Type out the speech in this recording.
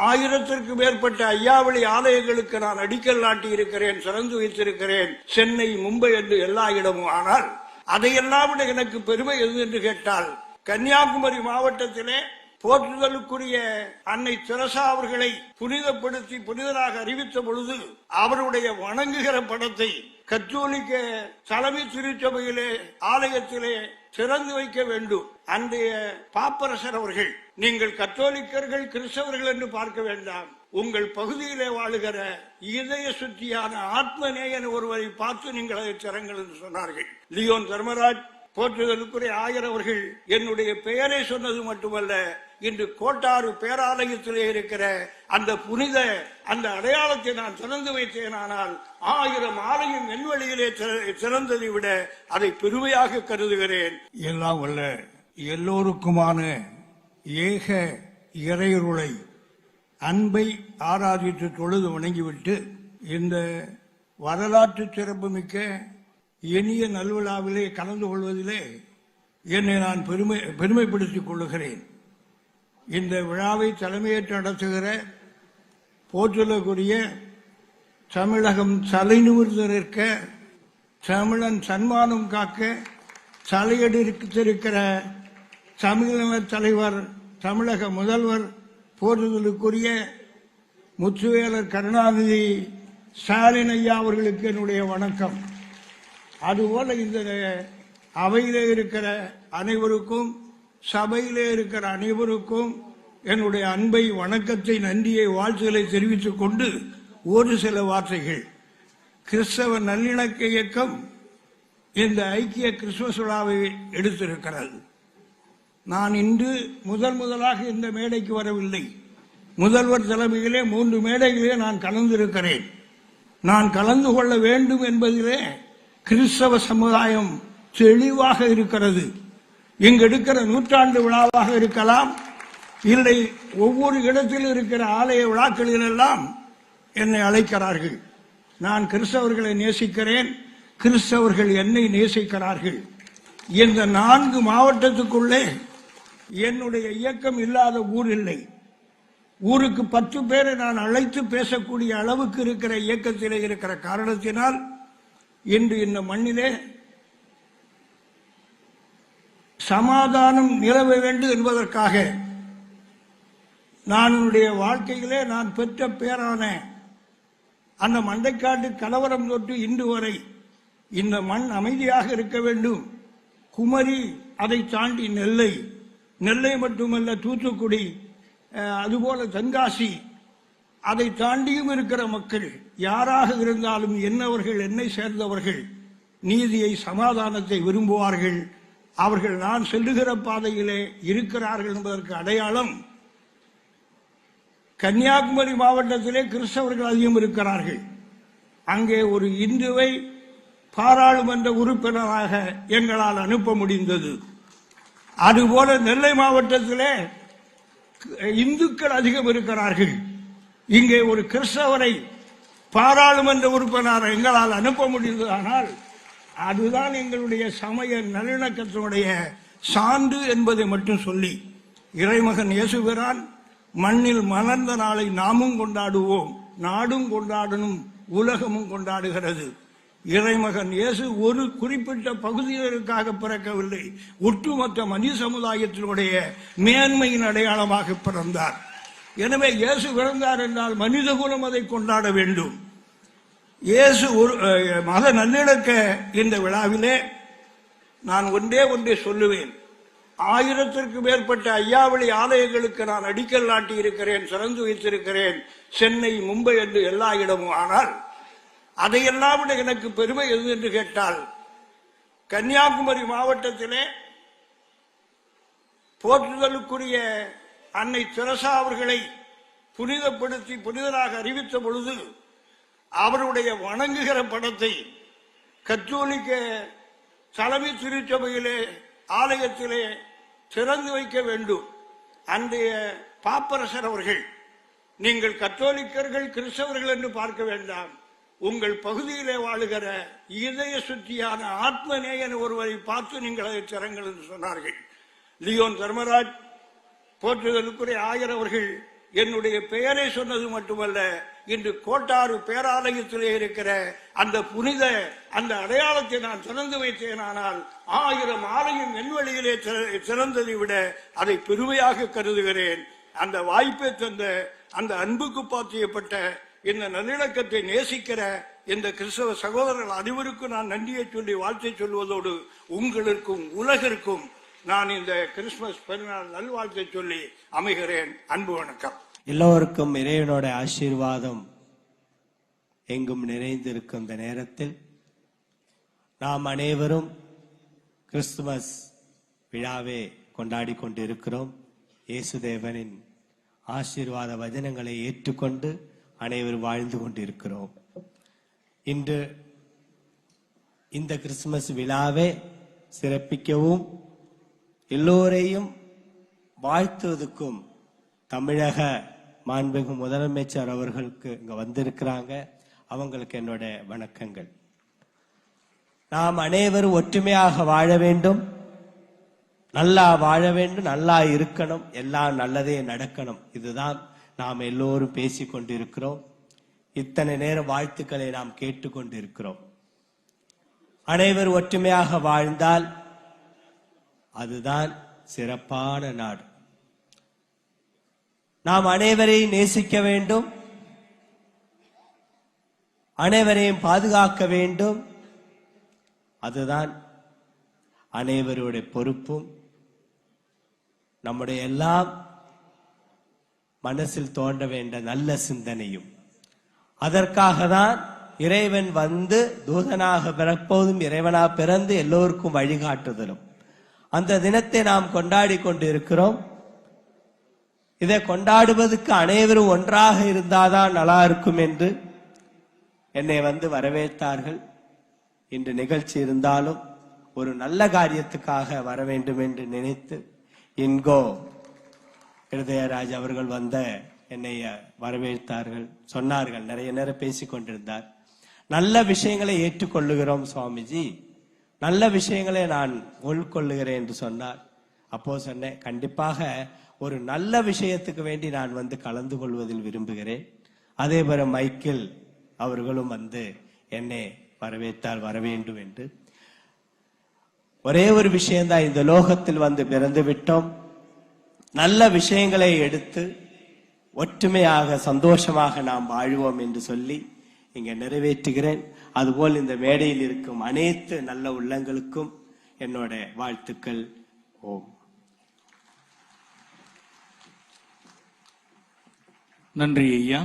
1000த்திற்கு மேற்பட்ட ஐயாவளி ஆலயங்களுக்கு நான் அடிக்கல் நாட்டி இருக்கிறேன், திறந்து வைத்திருக்கிறேன், சென்னை, மும்பை என்று எல்லா இடமும். ஆனால் அதையெல்லாம் விட எனக்கு பெருமை எது என்று கேட்டால், கன்னியாகுமரி மாவட்டத்திலே போற்றுதலுக்குரிய அன்னை தெரசா அவர்களை புனிதப்படுத்தி புனிதராக அறிவித்த பொழுது அவருடைய வணங்குகிற படத்தை கத்தோலிக்க தலைமை திருச்சபையிலே ஆலயத்திலே திறந்து வைக்க வேண்டும். அன்றைய பாப்பரசர் அவர்கள், நீங்கள் கத்தோலிக்கர்கள் கிறிஸ்தவர்கள் என்று பார்க்க வேண்டாம், உங்கள் பகுதியிலே வாழுகிற இதய சுத்தியான ஆத்மநேயன் ஒருவரை பார்த்து நீங்கள் அதை திறங்கள் என்று சொன்னார்கள். லியோன் தர்மராஜ் போற்றுதலுக்குரிய ஆயர் அவர்கள் என்னுடைய பெயரை சொன்னது மட்டுமல்ல, இன்று கோட்டாறு பேராலயத்திலே இருக்கிற அந்த புனித அந்த அடையாளத்தை நான் திறந்து வைத்தேனானால் 1000 ஆலயம் என் வழியிலே திறந்ததை விட அதை பெருமையாக கருதுகிறேன். எல்லாம் வல்ல எல்லோருக்குமான ஏக இறையருளை அன்பை ஆராதித்து தொழுது வணங்கிவிட்டு இந்த வரலாற்று சிறப்புமிக்க இனிய நல்விழாவிலே கலந்து கொள்வதிலே என்னை நான் பெருமைப்படுத்திக் கொள்ளுகிறேன். இந்த விழாவை தலைமையேற்று நடத்துகிற போற்றுதலுக்குரிய தமிழகம் தலை நிமிர்ந்து நிற்க, தமிழன் சன்மானம் காக்க தலையெடுத்திருக்கிற தமிழின தலைவர், தமிழக முதல்வர் போற்றுதலுக்குரிய முத்துவேலர் கருணாநிதி ஸ்டாலின் ஐயா அவர்களுக்கு என்னுடைய வணக்கம். அதுபோல இந்த அவையிலே இருக்கிற அனைவருக்கும், சபையிலே இருக்கிற அனைவருக்கும் என்னுடைய அன்பை, வணக்கத்தை, நன்றியை, வாழ்த்துக்களை தெரிவித்துக் கொண்டு ஒரு சில வார்த்தைகள். கிறிஸ்தவ நல்லிணக்க இயக்கம் இந்த ஐக்கிய கிறிஸ்துமஸ் விழாவை எடுத்திருக்கிறது. நான் இன்று முதலாக இந்த மேடைக்கு வரவில்லை. முதல்வர் தலைமையிலே 3 மேடைகளிலே நான் கலந்திருக்கிறேன். நான் கலந்து கொள்ள வேண்டும் என்பதிலே கிறிஸ்தவ சமுதாயம் தெளிவாக இருக்கிறது. இங்கு எடுக்கிற 100ஆண்டு விழாவாக இருக்கலாம், இல்லை ஒவ்வொரு இடத்தில் இருக்கிற ஆலய விழாக்களிலெல்லாம் என்னை அழைக்கிறார்கள். நான் கிறிஸ்தவர்களை நேசிக்கிறேன், கிறிஸ்தவர்கள் என்னை நேசிக்கிறார்கள். இந்த 4 மாவட்டத்துக்குள்ளே என்னுடைய இயக்கம் இல்லாத ஊர் இல்லை. ஊருக்கு 10 பேரை நான் அழைத்து பேசக்கூடிய அளவுக்கு இருக்கிற இயக்கத்திலே இருக்கிற காரணத்தினால் இன்று இந்த மண்ணிலே சமாதானம் நிலவ வேண்டும் என்பதற்காக நான் என்னுடைய வாழ்க்கையிலே நான் பெற்ற பேரான அந்த மண்டைக்காட்டு கலவரம் தொட்டு இன்று வரை இந்த மண் அமைதியாக இருக்க வேண்டும். குமரி, அதை தாண்டி நெல்லை மட்டுமல்ல, தூத்துக்குடி, அதுபோல தென்காசி, அதை தாண்டியும் இருக்கிற மக்கள் யாராக இருந்தாலும் என்னவர்கள், என்னை சேர்ந்தவர்கள் நீதியை, சமாதானத்தை விரும்புவார்கள். அவர்கள் நான் செல்லுகிற பாதையிலே இருக்கிறார்கள் என்பதற்கு அடையாளம் கன்னியாகுமரி மாவட்டத்திலே கிறிஸ்தவர்கள் அதிகம் இருக்கிறார்கள். அங்கே ஒரு இந்துவை பாராளுமன்ற உறுப்பினராக எங்களால் அனுப்ப முடிந்தது. அதுபோல நெல்லை மாவட்டத்திலே இந்துக்கள் அதிகம் இருக்கிறார்கள். இங்கே ஒரு கிறிஸ்தவரை பாராளுமன்ற உறுப்பினராக எங்களால் அனுப்ப முடிந்தது. ஆனால் அதுதான் எங்களுடைய சமய நல்லிணக்கத்தினுடைய சான்று என்பதை மட்டும் சொல்லி, இறைமகன் இயேசுபிரான் மண்ணில் மலர்ந்த நாளை நாமும் கொண்டாடுவோம், நாடும் கொண்டாடணும், உலகமும் கொண்டாடுகிறது. இறைமகன் இயேசு ஒரு குறிப்பிட்ட பகுதியினருக்காக பிறக்கவில்லை, ஒட்டுமொத்த மனித சமுதாயத்தினுடைய மேன்மையின் அடையாளமாக பிறந்தார். எனவே இயேசு பிறந்தார் என்றால் மனிதகுலம் அதை கொண்டாட வேண்டும். இயேசு ஒரு மத நல்லிணக்க இந்த விழாவிலே நான் ஒன்றே சொல்லுவேன். 1000த்திற்கு மேற்பட்ட ஐயாவளி ஆலயங்களுக்கு நான் அடிக்கல் நாட்டி இருக்கிறேன், திறந்து வைத்திருக்கிறேன், சென்னை, மும்பை என்று எல்லா இடமும். ஆனால் அதையெல்லாம் விட எனக்கு பெருமை எது என்று கேட்டால், கன்னியாகுமரி மாவட்டத்திலே போற்றுதலுக்குரிய அன்னை தெரசா அவர்களை புனிதப்படுத்தி புனிதராக அறிவித்த பொழுது அவருடைய வணங்குகிற படத்தை கத்தோலிக்க தலைமை திருச்சபையிலே ஆலயத்திலே திறந்து வைக்க வேண்டும். அன்றைய பாப்பரசர் அவர்கள், நீங்கள் கத்தோலிக்கர்கள் கிறிஸ்தவர்கள் என்று பார்க்க வேண்டாம், உங்கள் பகுதியிலே வாழுகிற இதய சுத்தியான ஆத்மநேயன் ஒருவரை பார்த்து நீங்கள் அதை திறங்கள் என்று சொன்னார்கள். லியோன் தர்மராஜ் போற்றுதலுக்குரிய ஆயர் அவர்கள் என்னுடைய பெயரை சொன்னது மட்டுமல்ல, இன்று கோட்டாறு பேராலயத்திலே இருக்கிற அந்த புனித அந்த அடையாளத்தை நான் திறந்து வைத்தேனானால் 1000 ஆலயம் என்வெளியிலே திறந்ததை விட அதை பெருமையாக கருதுகிறேன். அந்த வாய்ப்பை தந்த அந்த அன்புக்கு பாத்தியப்பட்ட இந்த நல்லிணக்கத்தை நேசிக்கிற இந்த கிறிஸ்தவ சகோதரர்கள் அனைவருக்கும் நான் நன்றியை சொல்லி வாழ்த்தை சொல்வதோடு உங்களுக்கும் உலகிற்கும் நான் இந்த கிறிஸ்துமஸ் பெருநாள் நல்வாழ்த்தை சொல்லி அமைகிறேன். அன்பு வணக்கம். எல்லோருக்கும் இறைவனோட ஆசீர்வாதம் எங்கும் நிறைந்திருக்கும் இந்த நேரத்தில் நாம் அனைவரும் கிறிஸ்துமஸ் விழாவை கொண்டாடி கொண்டிருக்கிறோம். இயேசுதேவனின் ஆசீர்வாத வசனங்களை ஏற்றுக்கொண்டு அனைவரும் வாழ்ந்து கொண்டிருக்கிறோம். இன்று இந்த கிறிஸ்துமஸ் விழாவை சிறப்பிக்கவும் எல்லோரையும் வாழ்த்துவதற்கும் தமிழக மாண்புமிகு முதலமைச்சர் அவர்களுக்கு இங்க வந்திருக்கிறாங்க. அவங்களுக்கு என்னோட வணக்கங்கள். நாம் அனைவரும் ஒற்றுமையாக வாழ வேண்டும், நல்லா வாழ வேண்டும், நல்லா இருக்கணும், எல்லாம் நல்லதே நடக்கணும். இதுதான் நாம் எல்லோரும் பேசிக் கொண்டிருக்கிறோம். இத்தனை நேரம் வாழ்த்துக்களை நாம் கேட்டுக்கொண்டிருக்கிறோம். அனைவரும் ஒற்றுமையாக வாழ்ந்தால் அதுதான் சிறப்பான நாடு. நாம் அனைவரையும் நேசிக்க வேண்டும், அனைவரையும் பாதுகாக்க வேண்டும். அதுதான் அனைவருடைய பொறுப்பும். நம்முடைய எல்லாம் மனசில் தோன்ற வேண்டிய நல்ல சிந்தனையும். அதற்காக தான் இறைவன் வந்து தூதனாக பிறப்போதும் இறைவனாக பிறந்து எல்லோருக்கும் வழிகாட்டுதலும். அந்த தினத்தை நாம் கொண்டாடி கொண்டிருக்கிறோம். இதை கொண்டாடுவதற்கு அனைவரும் ஒன்றாக இருந்தாதான் நல்லா இருக்கும் என்று என்னை வந்து வரவேற்றார்கள். இன்று நிகழ்ச்சி இருந்தாலும் ஒரு நல்ல காரியத்துக்காக வர வேண்டும் என்று நினைத்து இன்கோ இருதயராஜ் அவர்கள் வந்த என்னை வரவேற்றார்கள். சொன்னார்கள், நிறைய நேரம் பேசிக் கொண்டிருந்தார். நல்ல விஷயங்களை ஏற்றுக்கொள்ளுகிறோம் சுவாமிஜி, நல்ல விஷயங்களை நான் உள்கொள்ளுகிறேன் என்று சொன்னார். அப்போ சொன்னேன், கண்டிப்பாக ஒரு நல்ல விஷயத்துக்கு வேண்டி நான் வந்து கலந்து கொள்வதில் விரும்புகிறேன். அதே போல மைக்கேல் அவர்களும் வந்து என்னை வரவேற்றால் வர வேண்டும் என்று. ஒரே ஒரு விஷயம்தான், இந்த லோகத்தில் வந்து பிறந்து விட்டோம், நல்ல விஷயங்களை எடுத்து ஒற்றுமையாக சந்தோஷமாக நாம் வாழ்வோம் என்று சொல்லி இங்க நிறைவேற்றுகிறேன். அதுபோல் இந்த மேடையில் இருக்கும் அனைத்து நல்ல உள்ளங்களுக்கும் என்னோட வாழ்த்துக்கள். ஓம். நன்றி ஐயா.